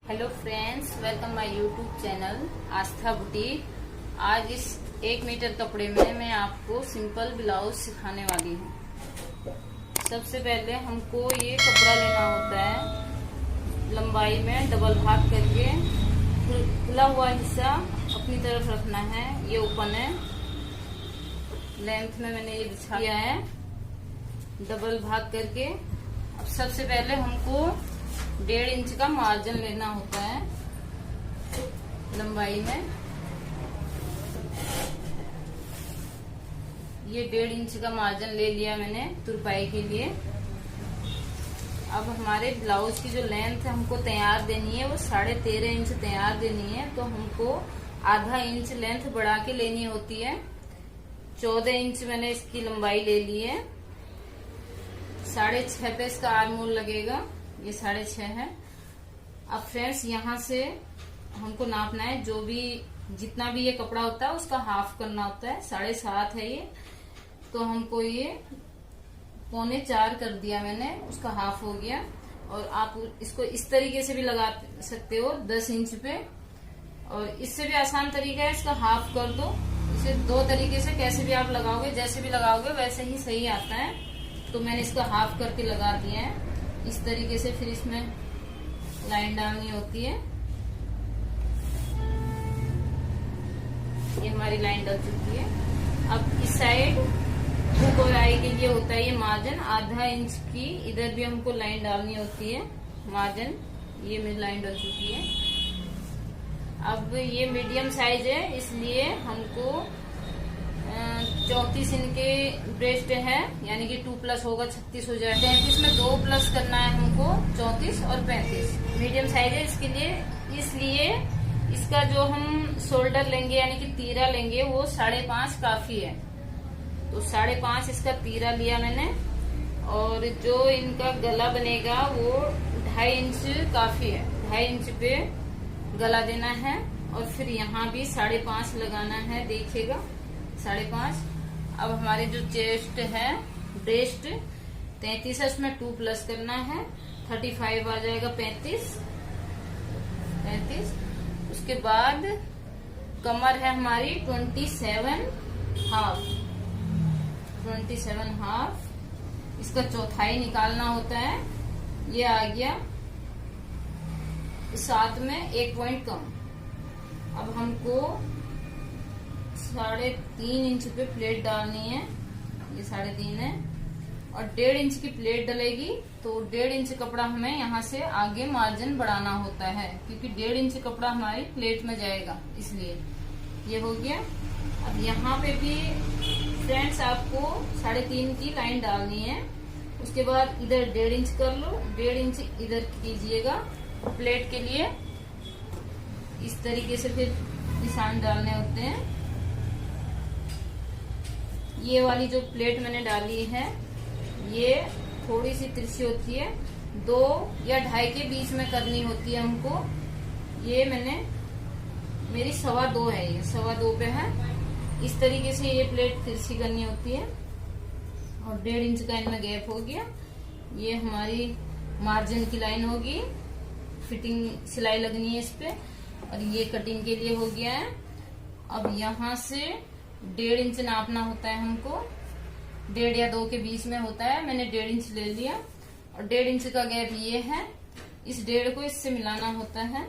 Hello friends, welcome my YouTube channel Aastha boutique. आज इस 1 metre कपड़े में मैं आपको सिंपल ब्लाउज सिखाने वाली हूँ। सबसे पहले हमको ये कपड़ा लेना होता है, लंबाई में डबल भाग करके खुला हुआ हिस्सा अपनी तरफ रखना है। ये ओपन है, लेंथ में मैंने ये बिछा दिया है डबल भाग करके। अब सबसे पहले हमको 1.5 इंच का मार्जिन लेना होता है लंबाई में। ये 1.5 इंच का मार्जिन ले लिया मैंने तुरपाई के लिए। अब हमारे ब्लाउज की जो लेंथ हमको तैयार देनी है वो 13.5 इंच तैयार देनी है, तो हमको आधा इंच लेंथ बढ़ा के लेनी होती है। 14 इंच मैंने इसकी लंबाई ले ली है। 6.5 पे इसका आर्मोल लगेगा, ये 6.5 है। अब फ्रेंड्स यहाँ से हमको नापना है, जो भी जितना भी ये कपड़ा होता है उसका हाफ करना होता है। 7.5 है ये, तो हमको ये 3.25 कर दिया मैंने, उसका हाफ हो गया। और आप इसको इस तरीके से भी लगा सकते हो 10 इंच पे, और इससे भी आसान तरीका है, इसका हाफ कर दो। इसे 2 तरीके से कैसे भी आप लगाओगे, जैसे भी लगाओगे वैसे ही सही आता है। तो मैंने इसका हाफ करके लगा दिया है इस तरीके से। फिर इसमें लाइन डालनी होती है। ये हमारी लाइन डल चुकी है। अब इस साइड हुक और आई के लिए होता है ये मार्जिन आधा इंच की, इधर भी हमको लाइन डालनी होती है मार्जिन। ये मेरी लाइन डल चुकी है। अब ये मीडियम साइज है, इसलिए हमको 34 इनके ब्रेस्ट है, यानी कि 2+ होगा, 36 हो जाए। 33 में 2 प्लस करना है हमको, 34 और 35 मीडियम साइज है इसके लिए। इसलिए इसका जो हम शोल्डर लेंगे यानी कि तीरा लेंगे वो 5.5 काफी है। तो 5.5 इसका तीरा लिया मैंने। और जो इनका गला बनेगा वो 2.5 इंच काफी है। 2.5 इंच पे गला देना है, और फिर यहाँ भी 5.5 लगाना है, देखिएगा 5.5। अब हमारे जो चेस्ट है, ब्रेस्ट 33 है, उसमें 2 प्लस करना है, 35 आ जाएगा। 35। उसके बाद कमर है हमारी 27.5। इसका चौथाई निकालना होता है, ये आ गया 7 में 1 पॉइंट कम। अब हमको 3.5 इंच पे प्लेट डालनी है, ये 3.5 है, और 1.5 इंच की प्लेट डलेगी। तो 1.5 इंच कपड़ा हमें यहाँ से आगे मार्जिन बढ़ाना होता है, क्योंकि 1.5 इंच कपड़ा हमारी प्लेट में जाएगा, इसलिए ये हो गया। अब यहाँ पे भी फ्रेंड्स आपको 3.5 की लाइन डालनी है। उसके बाद इधर 1.5 इंच कर लो, 1.5 इंच इधर कीजिएगा प्लेट के लिए। इस तरीके से फिर निशान डालने होते हैं। ये वाली जो प्लेट मैंने डाली है ये थोड़ी सी तिरछी होती है, 2 या 2.5 के बीच में करनी होती है हमको। ये मेरी 2.25 है, ये 2.25 पे है। इस तरीके से ये प्लेट तिरछी करनी होती है। और 1.5 इंच का इनमें गैप हो गया। ये हमारी मार्जिन की लाइन होगी, फिटिंग सिलाई लगनी है इस पे, और ये कटिंग के लिए हो गया है। अब यहाँ से 1.5 इंच नापना होता है हमको, 1.5 या 2 के बीच में होता है। मैंने 1.5 इंच ले लिया, और 1.5 इंच का गैप ये है। इस 1.5 को इससे मिलाना होता है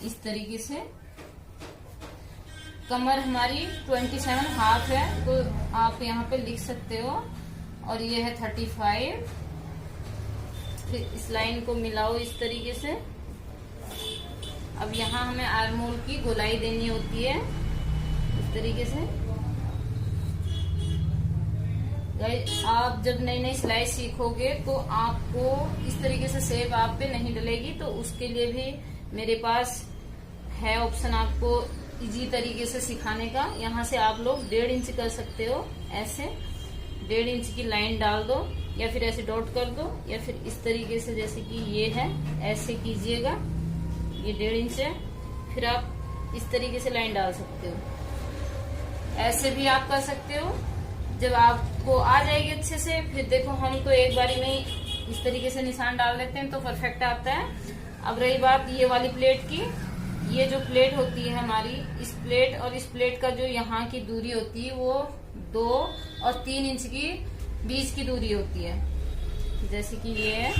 इस तरीके से। कमर हमारी 27.5 है, तो आप यहाँ पे लिख सकते हो। और ये है 35। फिर इस लाइन को मिलाओ इस तरीके से। अब यहाँ हमें आर्मोल की गोलाई देनी होती है इस तरीके से। आप जब नई नई सिलाई सीखोगे तो आपको इस तरीके से शेप आप पे नहीं डलेगी, तो उसके लिए भी मेरे पास है ऑप्शन आपको इजी तरीके से सिखाने का। यहाँ से आप लोग 1.5 इंच कर सकते हो, ऐसे 1.5 इंच की लाइन डाल दो, या फिर ऐसे डॉट कर दो, या फिर इस तरीके से जैसे कि ये है ऐसे कीजिएगा। ये 1.5 इंच है, फिर आप इस तरीके से लाइन डाल सकते हो। ऐसे भी आप कर सकते हो। जब आपको आ जाएगी अच्छे से, फिर देखो हम तो एक बारी में ही इस तरीके से निशान डाल देते हैं तो परफेक्ट आता है। अब रही बात ये वाली प्लेट की, ये जो प्लेट होती है हमारी, इस प्लेट और इस प्लेट का जो यहाँ की दूरी होती है वो 2 और 3 इंच की बीच की दूरी होती है। जैसे कि ये है,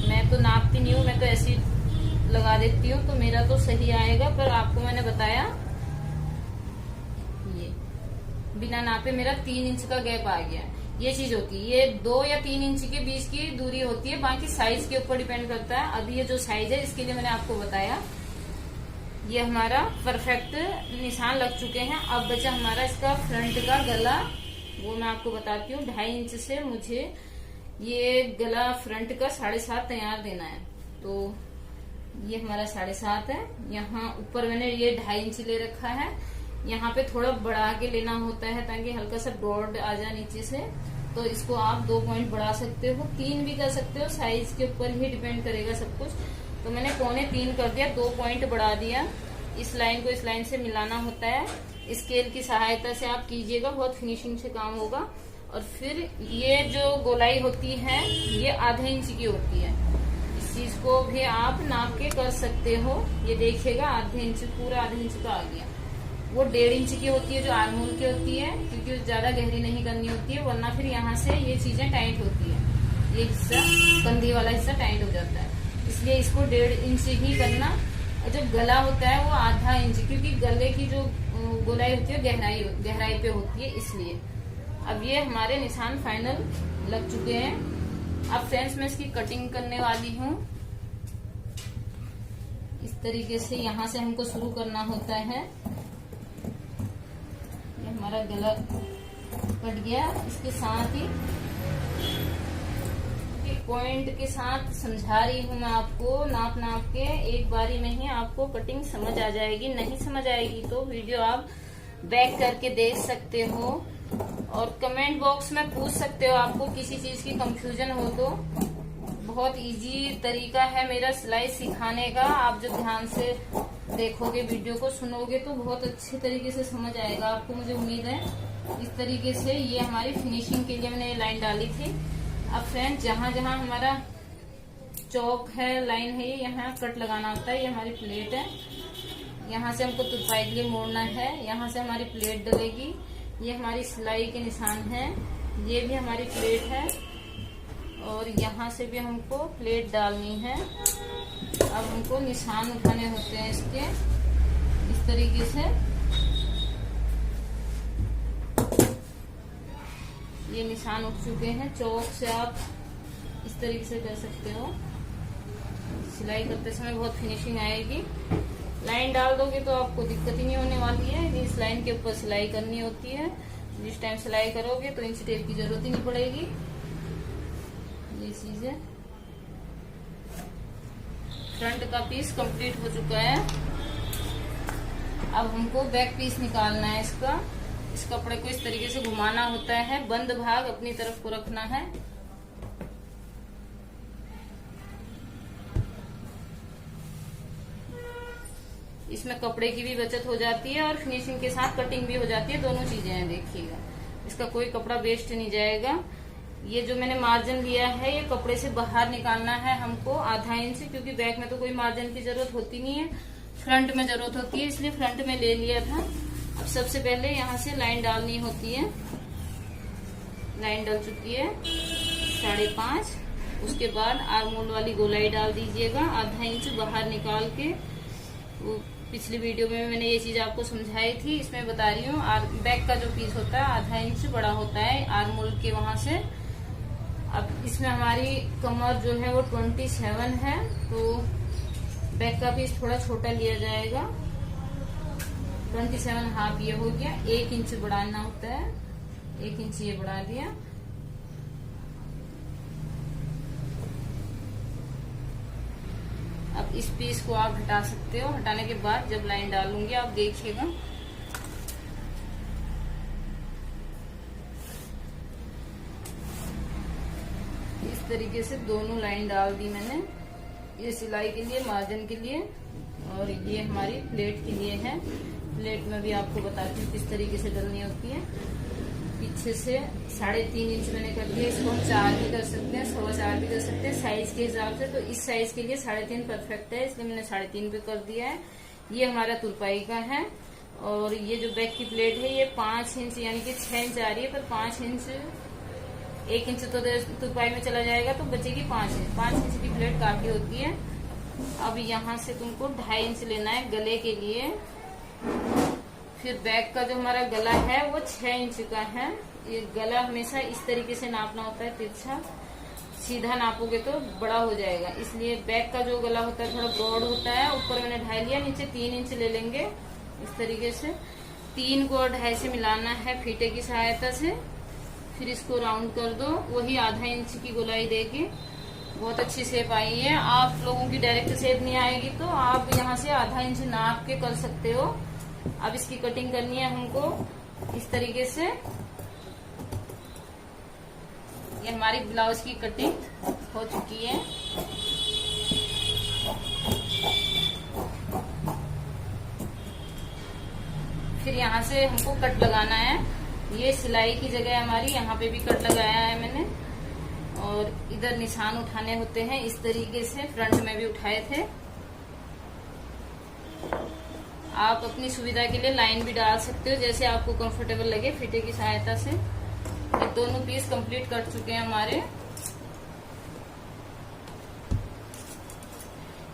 मैं तो नापती नहीं हूँ, मैं तो ऐसी लगा देती हूँ तो मेरा तो सही आएगा, पर आपको मैंने बताया ये बिना नापे मेरा 3 इंच का गैप आ गया। ये चीज होती है, ये 2 या 3 इंच के बीच की दूरी होती है, बाकी साइज के ऊपर डिपेंड करता है। अभी ये जो साइज है इसके लिए मैंने आपको बताया, ये हमारा परफेक्ट निशान लग चुके हैं। अब बचा हमारा इसका फ्रंट का गला, वो मैं आपको बताती हूँ। 2.5 इंच से मुझे ये गला फ्रंट का 7.5 तैयार देना है, तो ये हमारा 7.5 है। यहाँ ऊपर मैंने ये 2.5 इंच ले रखा है, यहाँ पे थोड़ा बढ़ा के लेना होता है ताकि हल्का सा ब्रॉड आ जाए नीचे से, तो इसको आप 2 पॉइंट बढ़ा सकते हो, 3 भी कर सकते हो, साइज के ऊपर ही डिपेंड करेगा सब कुछ। तो मैंने 2.25 कर दिया, 2 पॉइंट बढ़ा दिया। इस लाइन को इस लाइन से मिलाना होता है, स्केल की सहायता से आप कीजिएगा, बहुत फिनिशिंग से काम होगा। और फिर ये जो गोलाई होती है ये ½ इंच की होती है, इस चीज को भी आप नाप के कर सकते हो। ये देखिएगा ½ इंच, पूरा ½ इंच का आ गया। वो 1.5 इंच की होती है जो आर्महोल की होती है, क्योंकि ज्यादा गहरी नहीं करनी होती है, वरना फिर यहाँ से ये चीजें टाइट होती है, ये हिस्सा कंधी वाला हिस्सा टाइट हो जाता है, इसलिए इसको 1.5 इंच ही करना। और जो गला होता है वो ½ इंच, क्योंकि गले की जो गोलाई होती है गहराई पे होती है, इसलिए। अब ये हमारे निशान फाइनल लग चुके हैं। अब फ्रेंड्स मैं इसकी कटिंग करने वाली हूँ। इस तरीके से यहाँ से हमको शुरू करना होता है। ये हमारा गला कट गया, इसके साथ ही पॉइंट के साथ समझा रही हूँ मैं आपको, नाप के एक बारी में ही आपको कटिंग समझ आ जाएगी। नहीं समझ आएगी तो वीडियो आप बैक करके देख सकते हो, और कमेंट बॉक्स में पूछ सकते हो, आपको किसी चीज की कंफ्यूजन हो तो। बहुत इजी तरीका है मेरा सिलाई सिखाने का, आप जब ध्यान से देखोगे वीडियो को, सुनोगे तो बहुत अच्छे तरीके से समझ आएगा आपको, मुझे उम्मीद है। इस तरीके से ये हमारी फिनिशिंग के लिए मैंने ये लाइन डाली थी। अब फ्रेंड्स जहाँ जहाँ हमारा चौक है, लाइन है, ये यहाँ कट लगाना होता है। ये हमारी प्लेट है, यहाँ से हमको तुरपाई के लिए मोड़ना है, यहाँ से हमारी प्लेट डलेगी। ये हमारी सिलाई के निशान है, ये भी हमारी प्लेट है, और यहाँ से भी हमको प्लेट डालनी है। अब हमको निशान उठाने होते हैं इसके, इस तरीके से। ये निशान उठ चुके हैं, चौक से आप इस तरीके से कर सकते हो। सिलाई करते समय बहुत फिनिशिंग आएगी। लाइन डाल दोगे तो आपको दिक्कत ही नहीं होने वाली है। इस लाइन के ऊपर सिलाई करनी होती है, जिस टाइम सिलाई करोगे तो इंच टेप की जरूरत ही नहीं पड़ेगी। ये चीज है। फ्रंट का पीस कंप्लीट हो चुका है। अब हमको बैक पीस निकालना है इसका। इस कपड़े को इस तरीके से घुमाना होता है, बंद भाग अपनी तरफ को रखना है। इसमें कपड़े की भी बचत हो जाती है और फिनिशिंग के साथ कटिंग भी हो जाती है, दोनों चीजें हैं। देखिएगा, इसका कोई कपड़ा वेस्ट नहीं जाएगा। ये जो मैंने मार्जिन लिया है, ये कपड़े से बाहर निकालना है हमको ½ इंच, क्योंकि बैक में तो कोई मार्जिन की जरूरत होती नहीं है, फ्रंट में जरूरत होती है, इसलिए फ्रंट में ले लिया था। अब सबसे पहले यहाँ से लाइन डालनी होती है। लाइन डल चुकी है 5.5। उसके बाद आर्महोल वाली गोलाई डाल दीजिएगा, ½ इंच बाहर निकाल के। वो पिछली वीडियो में मैंने ये चीज आपको समझाई थी, इसमें बता रही हूँ। बैक का जो पीस होता है ½ इंच बड़ा होता है आर्महोल के वहां से। अब इसमें हमारी कमर जो है वो 27 है, तो बैक का पीस थोड़ा छोटा लिया जाएगा। 27.5 ये हो गया। 1 इंच बढ़ाना होता है, 1 इंच ये बढ़ा दिया। अब इस पीस को आप हटा सकते हो। हटाने के बाद जब लाइन डालूंगी आप देखिएगा, इस तरीके से दोनों लाइन डाल दी मैंने। ये सिलाई के लिए, मार्जिन के लिए, और ये हमारी प्लेट के लिए है। प्लेट में भी आपको बताती हूँ किस तरीके से डलनी होती है। पीछे से 3.5 इंच मैंने कर दिया। इसको हम 4 भी कर सकते हैं, 4.25 भी कर सकते हैं साइज के हिसाब से। तो इस साइज के लिए 3.5 परफेक्ट है, इसलिए मैंने 3.5 पे कर दिया है। ये हमारा तुरपाई का है। और ये जो बैक की प्लेट है ये 5 इंच यानी कि 6 इंच आ रही है, पर 5 इंच 1 इंच तो तुरपाई में चला जाएगा, तो बचेगी 5 इंच। 5 इंच की प्लेट काफी होती है। अब यहाँ से तुमको 2.5 इंच लेना है गले के लिए। फिर बैक का जो हमारा गला है वो 6 इंच का है। ये गला हमेशा इस तरीके से नापना होता है, तिरछा। सीधा नापोगे तो बड़ा हो जाएगा, इसलिए बैक का जो गला होता है थोड़ा ब्रॉड होता है। ऊपर मैंने 2.5 लिया, नीचे 3 इंच ले लेंगे इस तरीके से। 3 को 2.5 से मिलाना है फीते की सहायता से। फिर इसको राउंड कर दो, वही ½ इंच की गोलाई देगी। बहुत अच्छी शेप आई है। आप लोगों की डायरेक्ट शेप नहीं आएगी तो आप यहाँ से ½ इंच नाप के कर सकते हो। अब इसकी कटिंग करनी है हमको इस तरीके से। ये हमारी ब्लाउज की कटिंग हो चुकी है। फिर यहाँ से हमको कट लगाना है। ये सिलाई की जगह हमारी, यहाँ पे भी कट लगाया है मैंने। और इधर निशान उठाने होते हैं इस तरीके से, फ्रंट में भी उठाए थे। आप अपनी सुविधा के लिए लाइन भी डाल सकते हो, जैसे आपको कंफर्टेबल लगे फीते की सहायता से। ये दोनों पीस कंप्लीट कर चुके हैं हमारे।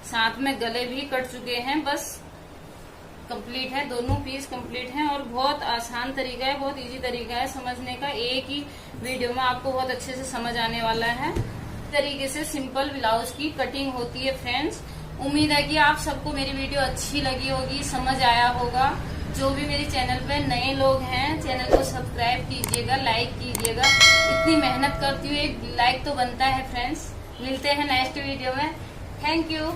साथ में गले भी कट चुके हैं, बस कंप्लीट है। दोनों पीस कंप्लीट हैं और बहुत आसान तरीका है, बहुत इजी तरीका है समझने का। एक ही वीडियो में आपको बहुत अच्छे से समझ आने वाला है। इस तरीके से सिंपल ब्लाउज की कटिंग होती है फ्रेंड्स। उम्मीद है कि आप सबको मेरी वीडियो अच्छी लगी होगी, समझ आया होगा। जो भी मेरे चैनल पे नए लोग हैं, चैनल को सब्सक्राइब कीजिएगा, लाइक कीजिएगा। इतनी मेहनत करती हूँ, एक लाइक तो बनता है फ्रेंड्स। मिलते हैं नेक्स्ट वीडियो में। Thank you.